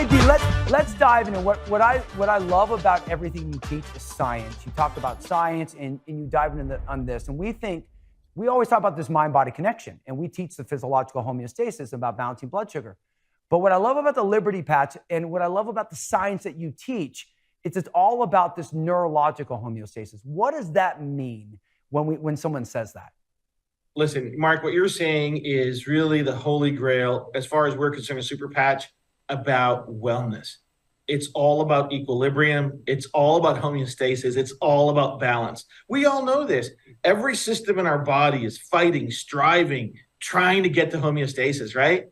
Let's dive into what I love about everything you teach is science. You talk about science and you dive into on this. And we always talk about this mind-body connection, and we teach the physiological homeostasis about balancing blood sugar. But what I love about the Liberty Patch and what I love about the science that you teach, it's all about this neurological homeostasis. What does that mean when someone says that? Listen, Mark, what you're saying is really the holy grail, as far as we're concerned, a super patch about wellness. It's all about equilibrium. It's all about homeostasis. It's all about balance. We all know this. Every system in our body is fighting, striving, trying to get to homeostasis, right?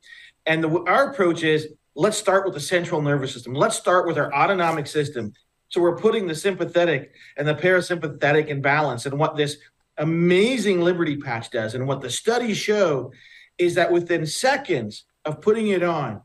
And our approach is, let's start with the central nervous system. Let's start with our autonomic system. So we're putting the sympathetic and the parasympathetic in balance. And what this amazing Liberty Patch does, and what the studies show, is that within seconds of putting it on,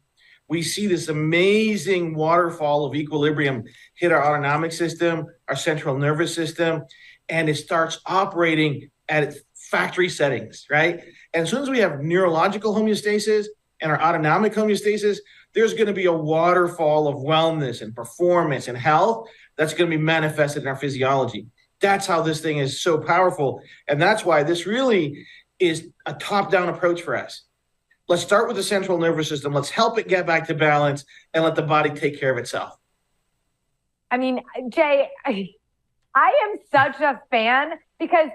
we see this amazing waterfall of equilibrium hit our autonomic system, our central nervous system, and it starts operating at its factory settings, right? And as soon as we have neurological homeostasis and our autonomic homeostasis, there's going to be a waterfall of wellness and performance and health that's going to be manifested in our physiology. That's how this thing is so powerful. And that's why this really is a top-down approach for us. Let's start with the central nervous system. Let's help it get back to balance and let the body take care of itself. I mean, Jay, I am such a fan because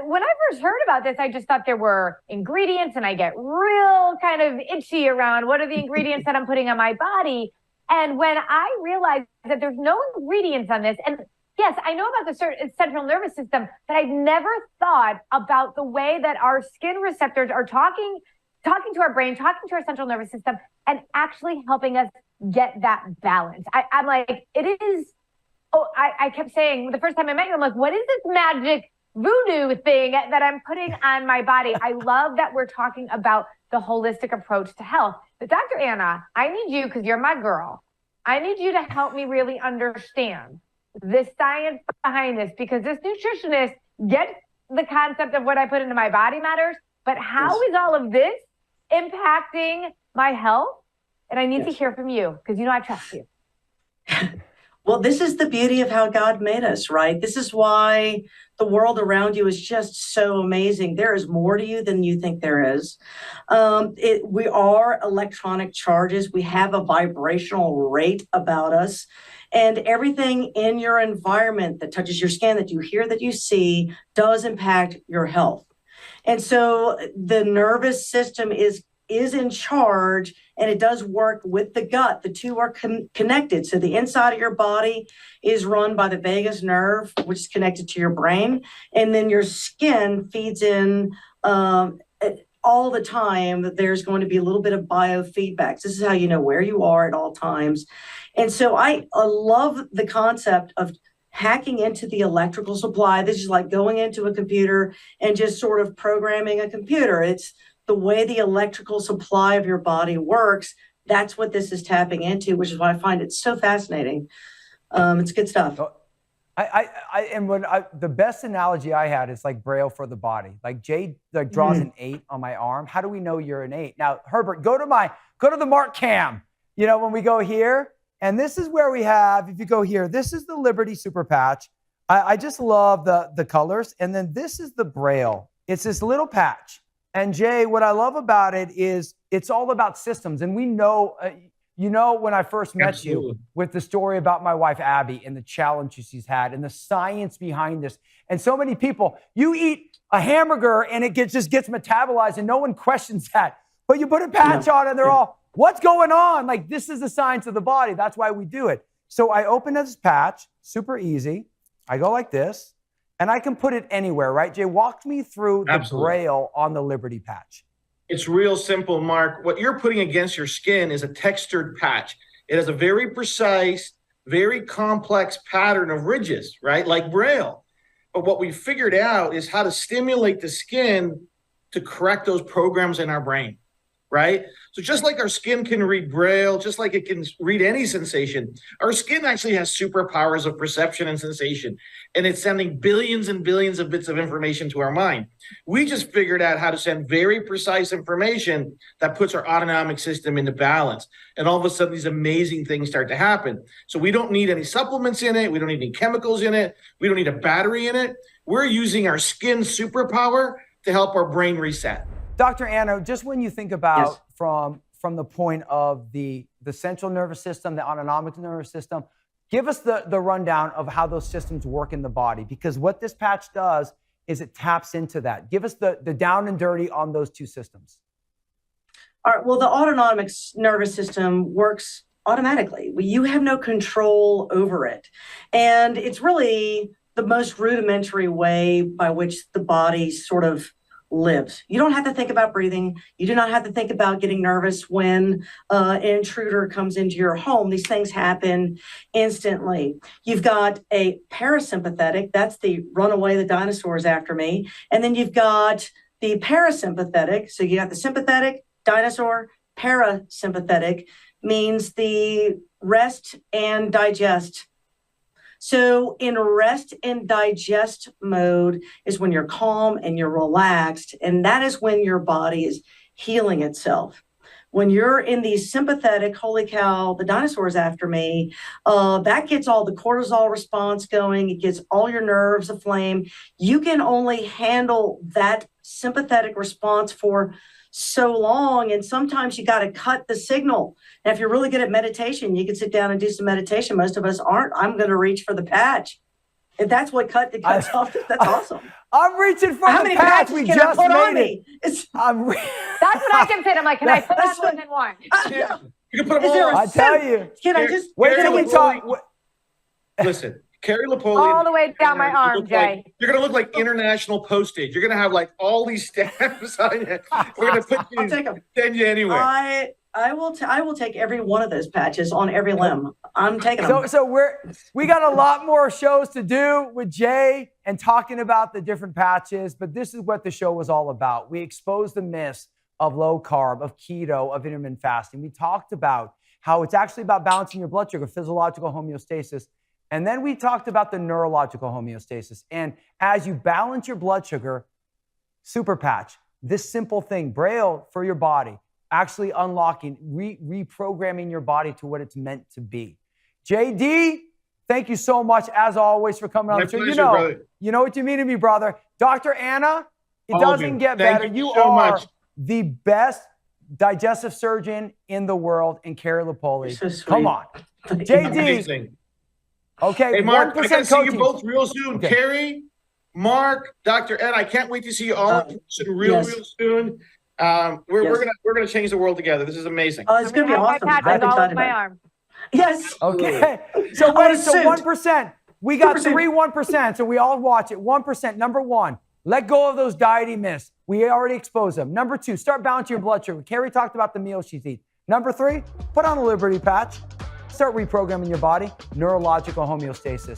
when I first heard about this, I just thought there were ingredients, and I get real kind of itchy around what are the ingredients that I'm putting on my body. And when I realized that there's no ingredients on this, and yes, I know about the central nervous system, but I've never thought about the way that our skin receptors are talking to our brain, talking to our central nervous system, and actually helping us get that balance. I'm like, it is, I kept saying the first time I met you, I'm like, what is this magic voodoo thing that I'm putting on my body? I love that we're talking about the holistic approach to health. But Dr. Anna, I need you, because you're my girl, I need you to help me really understand the science behind this, because this nutritionist gets the concept of what I put into my body matters, but how is all of this impacting my health? And I need to hear from you, because I trust you. Well, this is the beauty of how God made us, right? This is why the world around you is just so amazing. There is more to you than you think there is. We are electronic charges. We have a vibrational rate about us. And everything in your environment that touches your skin, that you hear, that you see, does impact your health. And so the nervous system is in charge, and it does work with the gut. The two are connected. So the inside of your body is run by the vagus nerve, which is connected to your brain. And then your skin feeds in all the time. That there's going to be a little bit of biofeedback. This is how you know where you are at all times. And so I love the concept of hacking into the electrical supply. This is like going into a computer and just sort of programming a computer. It's the way the electrical supply of your body works. That's what this is tapping into, which is why I find it so fascinating. It's good stuff. The best analogy I had is like Braille for the body. Like Jay draws an 8 on my arm. How do we know you're an 8? Now, Herbert, go to the Mark cam. When we go here, and this is where we have, if you go here, this is the Liberty Super Patch. I just love the colors. And then this is the Braille. It's this little patch. And Jay, what I love about it is it's all about systems. And we know, when I first met you with the story about my wife, Abby, and the challenges she's had and the science behind this. And so many people, you eat a hamburger and it just gets metabolized and no one questions that. But you put a patch on and they're all, what's going on? Like, this is the science of the body. That's why we do it. So I open this patch, super easy. I go like this. And I can put it anywhere, right? Jay, walk me through the Braille on the Liberty Patch. It's real simple, Mark. What you're putting against your skin is a textured patch. It has a very precise, very complex pattern of ridges, right? Like Braille. But what we figured out is how to stimulate the skin to correct those programs in our brain. right? So just like our skin can read Braille, just like it can read any sensation, our skin actually has superpowers of perception and sensation, and it's sending billions and billions of bits of information to our mind. We just figured out how to send very precise information that puts our autonomic system into balance. And all of a sudden, these amazing things start to happen. So we don't need any supplements in it. We don't need any chemicals in it. We don't need a battery in it. We're using our skin superpower to help our brain reset. Dr. Anna, just when you think about Yes. from the point of the central nervous system, the autonomic nervous system, give us the rundown of how those systems work in the body, because what this patch does is it taps into that. Give us the down and dirty on those two systems. All right, well, the autonomic nervous system works automatically. You have no control over it. And it's really the most rudimentary way by which the body sort of lives. You don't have to think about breathing. You do not have to think about getting nervous when an intruder comes into your home. These things happen instantly. You've got a parasympathetic, that's the run away, the dinosaurs after me. And then you've got the parasympathetic. So you got the sympathetic, dinosaur, parasympathetic means the rest and digest. So in rest and digest mode is when you're calm and you're relaxed, and that is when your body is healing itself. When you're in the sympathetic, holy cow, the dinosaur's after me, that gets all the cortisol response going. It gets all your nerves aflame. You can only handle that sympathetic response for so long, and sometimes you got to cut the signal. And if you're really good at meditation, you can sit down and do some meditation. Most of us aren't. I'm going to reach for the patch. If that's what cuts off, that's awesome. I'm reaching for How the many patch. patches We can I just put on made me? it. That's what I can say. I'm like, can I put That's on more than one? You can put them Is there all a I tell you. Can I just Wait Gary till we Lapoli- talk. Listen, Carrie Lapoli. All the way down my arm, Jay. You're going to look like international postage. You're going to have like all these stamps on you. We're going to put you, I'll take 'em. send you anywhere. I will take every one of those patches on every limb. I'm taking them. So we got a lot more shows to do with Jay and talking about the different patches, but this is what the show was all about. We exposed the myths of low carb, of keto, of intermittent fasting. We talked about how it's actually about balancing your blood sugar, physiological homeostasis. And then we talked about the neurological homeostasis. And as you balance your blood sugar, super patch, this simple thing, Braille for your body, actually unlocking, reprogramming your body to what it's meant to be. JD, thank you so much, as always, for coming on the show. Pleasure, You know what you mean to me, brother. Dr. Anna, it All of doesn't you. get Thank better. you You so are much. the best digestive surgeon in the world, and Carrie Lapoli. You're so sweet. Come on. JD, Amazing. okay, Hey, Mark, I 1% got to see you coaching. both real soon. Okay. Carrie, Mark, Dr. Ed, I can't wait to see you all in person real soon. We're gonna change the world together. This is amazing. Oh, it's going to be My awesome. patches I'm all over excited my about it. arm. Yes. Okay. So I want wait, a so suit. 1%. We got 2%. 1%. So we all watch it. 1%. Number one, let go of those dieting myths. We already exposed them. Number two, start balancing your blood sugar. Carrie talked about the meals she's eating. Number three, put on a Liberty patch. Start reprogramming your body. Neurological homeostasis.